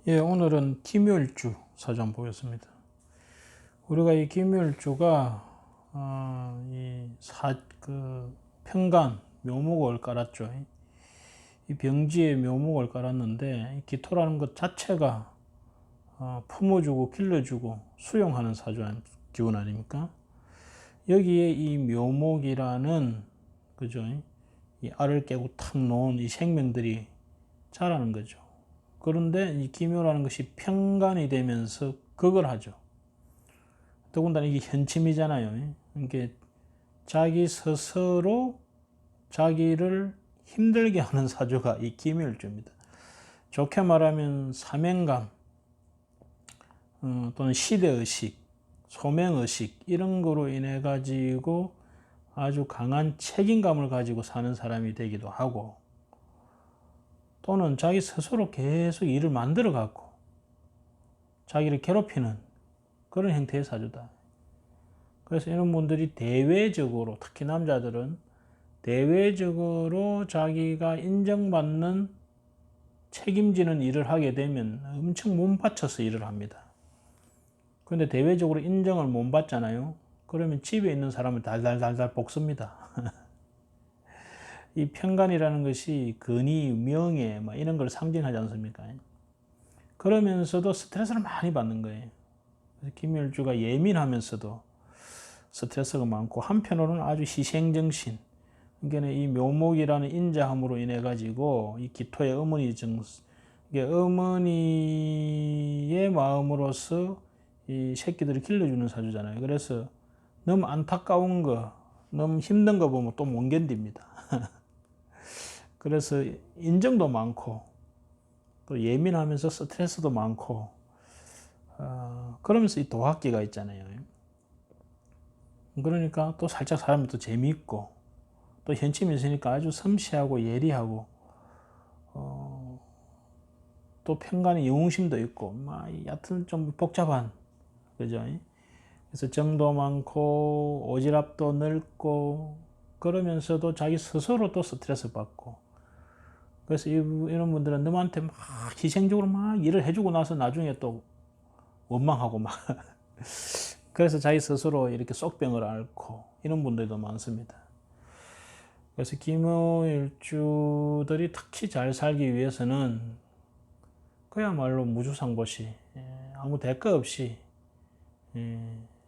예, 오늘은 김열주 사주 한번 보겠습니다. 우리가 이 김열주가 평간 묘목을 깔았죠. 이 병지에 묘목을 깔았는데 이 기토라는 것 자체가 품어주고 길러주고 수용하는 사주 기운 아닙니까? 여기에 이 묘목이라는 그죠? 이 알을 깨고 탁 놓은 이 생명들이 자라는 거죠. 그런데 이 기묘라는 것이 평간이 되면서 극을 하죠. 더군다나 이게 현침이잖아요. 이게 자기 스스로 자기를 힘들게 하는 사주가 이 기묘일주입니다. 좋게 말하면 사명감 또는 시대의식, 소명의식 이런 거로 인해 가지고 아주 강한 책임감을 가지고 사는 사람이 되기도 하고, 또는 자기 스스로 계속 일을 만들어 갖고 자기를 괴롭히는 그런 형태의 사주다. 그래서 이런 분들이 대외적으로, 특히 남자들은 대외적으로 자기가 인정받는 책임지는 일을 하게 되면 엄청 몸바쳐서 일을 합니다. 그런데 대외적으로 인정을 못 받잖아요. 그러면 집에 있는 사람을 달달달달 볶습니다. 이 편간이라는 것이 근위, 명예 이런 걸 상징하지 않습니까? 그러면서도 스트레스를 많이 받는 거예요. 그래서 김열주가 예민하면서도 스트레스가 많고, 한편으로는 아주 희생정신, 그러니까 이 묘목이라는 인자함으로 인해 가지고 이 기토의 이게 어머니의 마음으로서 이 새끼들을 길러주는 사주잖아요. 그래서 너무 안타까운 거, 너무 힘든 거 보면 또 못 견딥니다. 그래서 인정도 많고, 또 예민하면서 스트레스도 많고, 그러면서 이 도학기가 있잖아요. 그러니까 또 살짝 사람이 또 재미있고, 또 현침이 있으니까 아주 섬세하고 예리하고, 또 편간에 영웅심도 있고, 여튼 좀 복잡한, 그죠? 그래서 정도 많고, 오지랖도 넓고, 그러면서도 자기 스스로 또 스트레스 받고, 그래서 이런 분들은 너한테 막 희생적으로 막 일을 해주고 나서 나중에 또 원망하고 막, 그래서 자기 스스로 이렇게 쏙병을 앓고, 이런 분들도 많습니다. 그래서 기묘일주들이 특히 잘 살기 위해서는 그야말로 무주상보시, 아무 대가 없이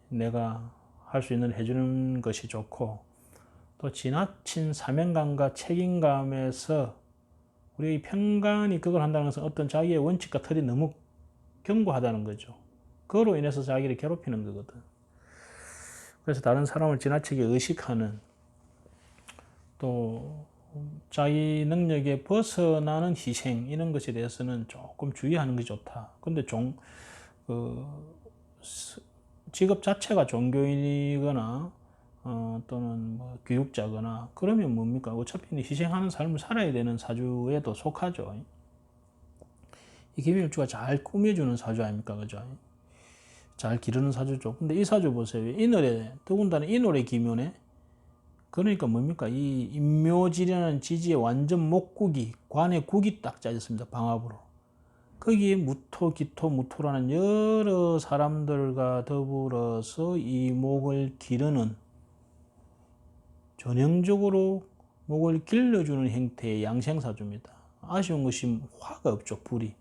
내가 할 수 있는 해주는 것이 좋고, 또 지나친 사명감과 책임감에서 우리 편간이 그걸 한다는 것은 어떤 자기의 원칙과 틀이 너무 견고하다는 거죠. 그로 인해서 자기를 괴롭히는 거거든. 그래서 다른 사람을 지나치게 의식하는, 또 자기 능력에 벗어나는 희생, 이런 것에 대해서는 조금 주의하는 게 좋다. 근데 직업 자체가 종교인이거나 또는 교육자거나 그러면 뭡니까? 어차피 희생하는 삶을 살아야 되는 사주에도 속하죠. 이 김일주가 잘 꾸며주는 사주 아닙니까? 그죠? 잘 기르는 사주죠. 근데 이 사주 보세요. 이 노래, 더군다나 이 노래 기묘네. 그러니까 뭡니까? 이 인묘지라는 지지의 완전 목국이, 관의 국이 딱 짜졌습니다. 방합으로. 거기에 무토, 기토, 무토라는 여러 사람들과 더불어서 이 목을 기르는, 전형적으로 목을 길러주는 형태의 양생사주입니다. 아쉬운 것이 화가 없죠. 불이.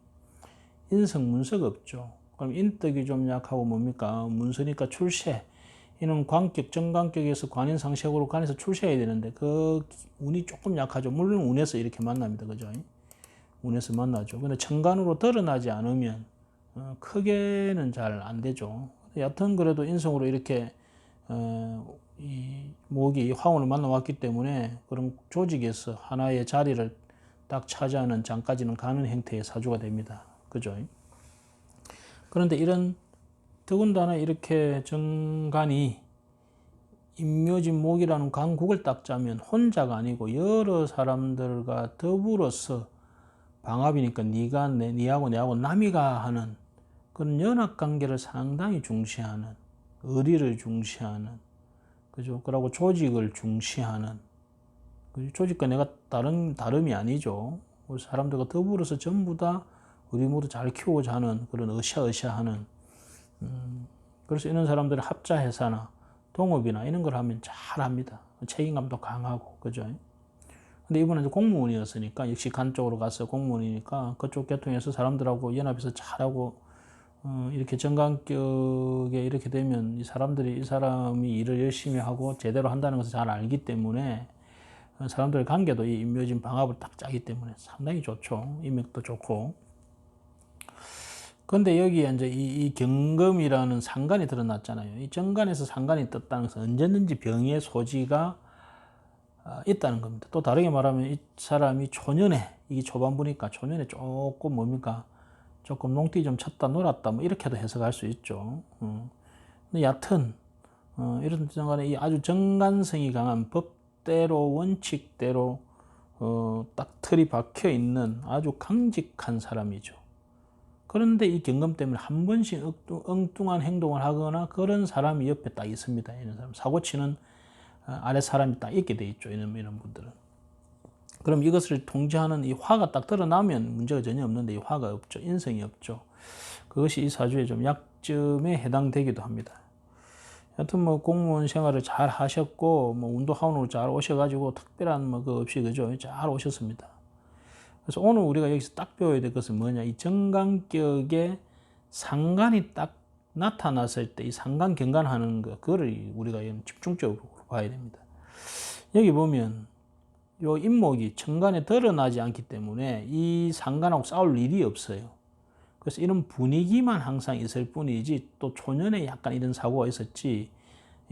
인성, 문서가 없죠. 그럼 인덕이 좀 약하고 뭡니까? 문서니까 출세. 이는 관격, 정관격에서 관인상식으로 관에서 출세해야 되는데 그 운이 조금 약하죠. 물론 운에서 이렇게 만납니다. 그죠? 운에서 만나죠. 근데 천간으로 드러나지 않으면 크게는 잘 안 되죠. 여튼 그래도 인성으로 이렇게 이 목이 화운을 만나왔기 때문에 그런 조직에서 하나의 자리를 딱 차지하는 장까지는 가는 형태의 사주가 됩니다. 그죠? 그런데 이런, 더군다나 이렇게 정간이 인묘진목이라는 강국을 딱 짜면 혼자가 아니고 여러 사람들과 더불어서 방합이니까 니하고 내하고 남이가 하는 그런 연합관계를 상당히 중시하는, 의리를 중시하는, 그죠? 그러고 조직을 중시하는, 그죠? 조직과 내가 다름이 아니죠. 우리 사람들과 더불어서 전부 다 우리 모두 잘 키우고자 하는 그런 으쌰으쌰하는 그래서 이런 사람들은 합자회사나 동업이나 이런 걸 하면 잘합니다. 책임감도 강하고 그죠? 근데 이번에 공무원이었으니까 역시 간 쪽으로 가서 공무원이니까 그쪽 계통에서 사람들하고 연합해서 잘하고 이렇게 정관격에 이렇게 되면 이 사람이 일을 열심히 하고 제대로 한다는 것을 잘 알기 때문에 사람들의 관계도 이 임묘진 방합을 딱 짜기 때문에 상당히 좋죠. 인맥도 좋고. 근데 여기에 이제 이 경금이라는 상관이 드러났잖아요. 이 정관에서 상관이 떴다는 것은 언제든지 병의 소지가 있다는 겁니다. 또 다르게 말하면 이 사람이 초년에, 이게 초반부니까 초년에 조금 뭡니까? 조금 농띠 좀 쳤다 놀았다 뭐 이렇게도 해석할 수 있죠. 근데 얕은 이런 정간에 이 아주 정관성이 강한 법대로 원칙대로 딱 틀이 박혀 있는 아주 강직한 사람이죠. 그런데 이 경금 때문에 한 번씩 엉뚱한 행동을 하거나 그런 사람이 옆에 딱 있습니다. 이런 사람 사고치는 아래 사람이 딱 있게 돼 있죠. 이런 분들은. 그럼 이것을 통제하는 이 화가 딱 드러나면 문제가 전혀 없는데 이 화가 없죠. 인성이 없죠. 그것이 이 사주의 좀 약점에 해당되기도 합니다. 하여튼 뭐 공무원 생활을 잘 하셨고 뭐 운동학원으로 잘 오셔가지고 특별한 뭐 그 없이 그죠. 잘 오셨습니다. 그래서 오늘 우리가 여기서 딱 배워야 될 것은 뭐냐. 이 정관격에 상관이 딱 나타났을 때 이 상관 경관하는 거 그거를 우리가 집중적으로 봐야 됩니다. 여기 보면 요 인목이 정관에 드러나지 않기 때문에 이 상관하고 싸울 일이 없어요. 그래서 이런 분위기만 항상 있을 뿐이지 또 초년에 약간 이런 사고가 있었지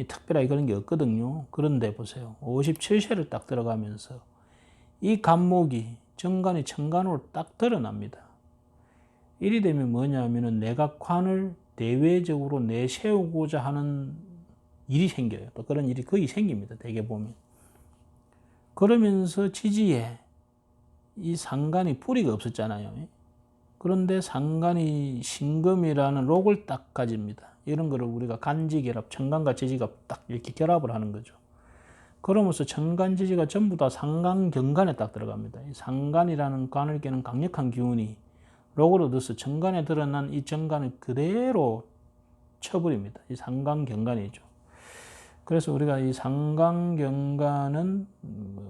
특별하게 그런 게 없거든요. 그런데 보세요. 57세를 딱 들어가면서 이 간목이 정관이 천간으로 딱 드러납니다. 이리 되면 뭐냐면은 내가 관을 대외적으로 내세우고자 하는 일이 생겨요. 또 그런 일이 거의 생깁니다. 대개 보면. 그러면서 지지에 이 상관이 뿌리가 없었잖아요. 그런데 상관이 신금이라는 록을 딱 가집니다. 이런 거를 우리가 간지결합, 천간과 지지가 딱 이렇게 결합을 하는 거죠. 그러면서 천간, 지지가 전부 다 상간, 경간에 딱 들어갑니다. 이 상간이라는 관을 깨는 강력한 기운이 록으로 넣어서 천간에 드러난 이 정간을 그대로 쳐버립니다. 이 상간, 경간이죠. 그래서 우리가 이 상간, 경간은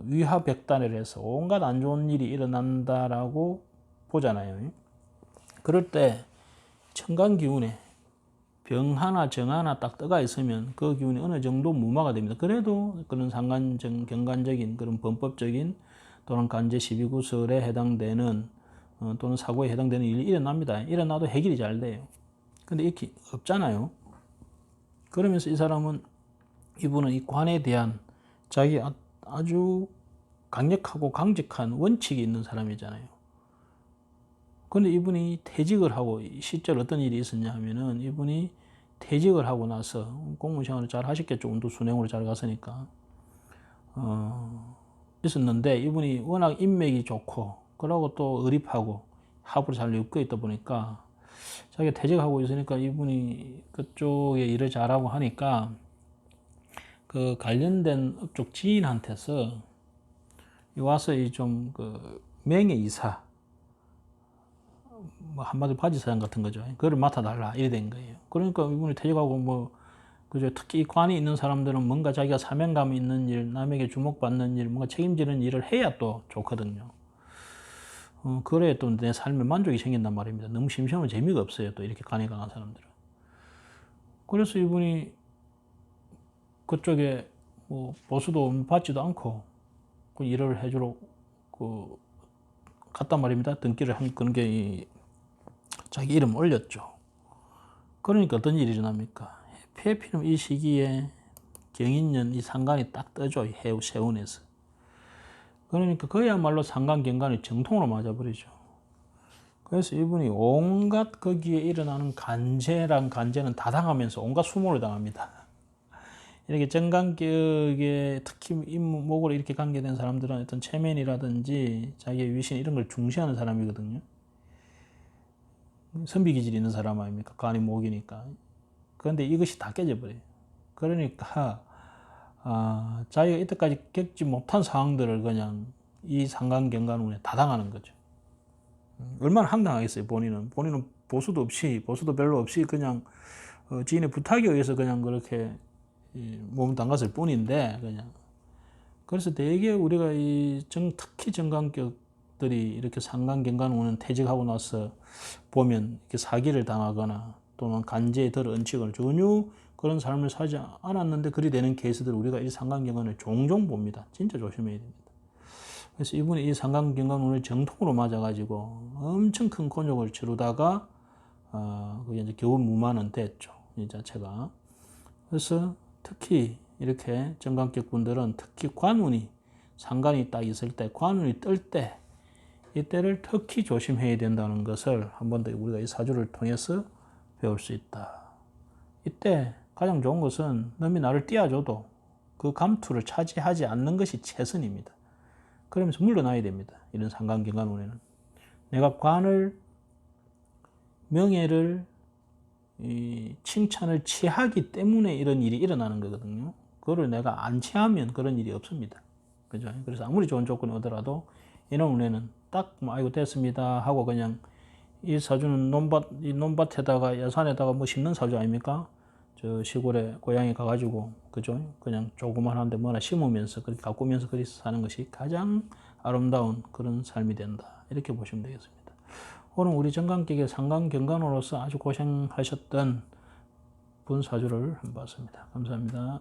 위화백단을 해서 온갖 안 좋은 일이 일어난다라고 보잖아요. 그럴 때 천간 기운에 병 하나, 정 하나 딱 떠가 있으면 그 기운이 어느 정도 무마가 됩니다. 그래도 그런 상간, 경간적인 그런 범법적인 또는 간제 12구설에 해당되는 또는 사고에 해당되는 일이 일어납니다. 일어나도 해결이 잘 돼요. 근데 이렇게 없잖아요. 그러면서 이분은 이 관에 대한 자기 아주 강력하고 강직한 원칙이 있는 사람이잖아요. 근데 이분이 퇴직을 하고 실제로 어떤 일이 있었냐 하면은 이분이 퇴직을 하고 나서 공무원 생활을 잘 하셨겠죠. 운도 순행으로 잘 갔으니까. 있었는데 이분이 워낙 인맥이 좋고 그러고 또 의립하고 합으로 잘 엮여 있다 보니까 자기가 퇴직하고 있으니까 이분이 그쪽에 일을 잘하고 하니까 그 관련된 업쪽 지인한테서 와서 이 좀 그 명예이사 뭐 한마디로 바지 사장 같은 거죠. 그거를 맡아달라 이래 된 거예요. 그러니까 이분이 퇴직하고 뭐 그죠. 특히 이 관이 있는 사람들은 뭔가 자기가 사명감이 있는 일, 남에게 주목받는 일, 뭔가 책임지는 일을 해야 또 좋거든요. 그래야 또 내 삶에 만족이 생긴단 말입니다. 너무 심심하면 재미가 없어요. 또 이렇게 관이 강한 사람들은. 그래서 이분이 그쪽에 뭐 보수도 받지도 않고 그 일을 해주러 그 갔단 말입니다. 등기를 한 그런 게 자기 이름 올렸죠. 그러니까 어떤 일이 일어납니까? 해필이면 이 시기에 경인년 이 상관이 딱 떠죠. 세운에서. 그러니까 그야말로 상관 경관이 정통으로 맞아버리죠. 그래서 이분이 온갖 거기에 일어나는 간제는 다 당하면서 온갖 수모를 당합니다. 이렇게 정관격에 특히 인목으로 이렇게 관계된 사람들은 어떤 체면이라든지 자기의 위신 이런 걸 중시하는 사람이거든요. 선비기질이 있는 사람 아닙니까? 관이 목이니까. 그런데 이것이 다 깨져버려요. 그러니까 자기가 이때까지 겪지 못한 상황들을 그냥 이 상관경관운에 다 당하는 거죠. 얼마나 황당하겠어요, 본인은. 본인은 보수도 별로 없이 그냥 지인의 부탁에 의해서 그냥 그렇게 몸을 담갔을 뿐인데, 그냥. 그래서 되게 우리가 특히 정관격들이 이렇게 상간경관운은 퇴직하고 나서 보면 이렇게 사기를 당하거나 또는 간제에 덜 얹히거나 전혀 그런 삶을 살지 않았는데 그리 되는 케이스들 우리가 이 상간경관을 종종 봅니다. 진짜 조심해야 됩니다. 그래서 이분이 이 상간경관운을 정통으로 맞아가지고 엄청 큰 곤욕을 치르다가 그게 이제 겨우 무만은 됐죠. 이 자체가. 그래서 특히 이렇게 정관격 분들은 특히 관운이 상관이 딱 있을 때, 관운이 뜰 때, 이때를 특히 조심해야 된다는 것을 한 번 더 우리가 이 사주를 통해서 배울 수 있다. 이때 가장 좋은 것은 남이 나를 띄워줘도 그 감투를 차지하지 않는 것이 최선입니다. 그러면서 물러나야 됩니다. 이런 상관경관운에는. 내가 관을, 명예를, 칭찬을 취하기 때문에 이런 일이 일어나는 거거든요. 그거를 내가 안 취하면 그런 일이 없습니다. 그죠? 그래서 아무리 좋은 조건이 오더라도 이런 운에는 딱 뭐 아이고 됐습니다 하고 그냥 이 사주는 논밭에다가 야산에다가 뭐 심는 사주 아닙니까? 저 시골에 고향에 가가지고 그죠? 그냥 조그만한데 뭐나 심으면서 그렇게 가꾸면서 그렇게 사는 것이 가장 아름다운 그런 삶이 된다. 이렇게 보시면 되겠습니다. 오늘 우리 정관격의 상관경관으로서 아주 고생하셨던 분 사주를 봤습니다. 감사합니다.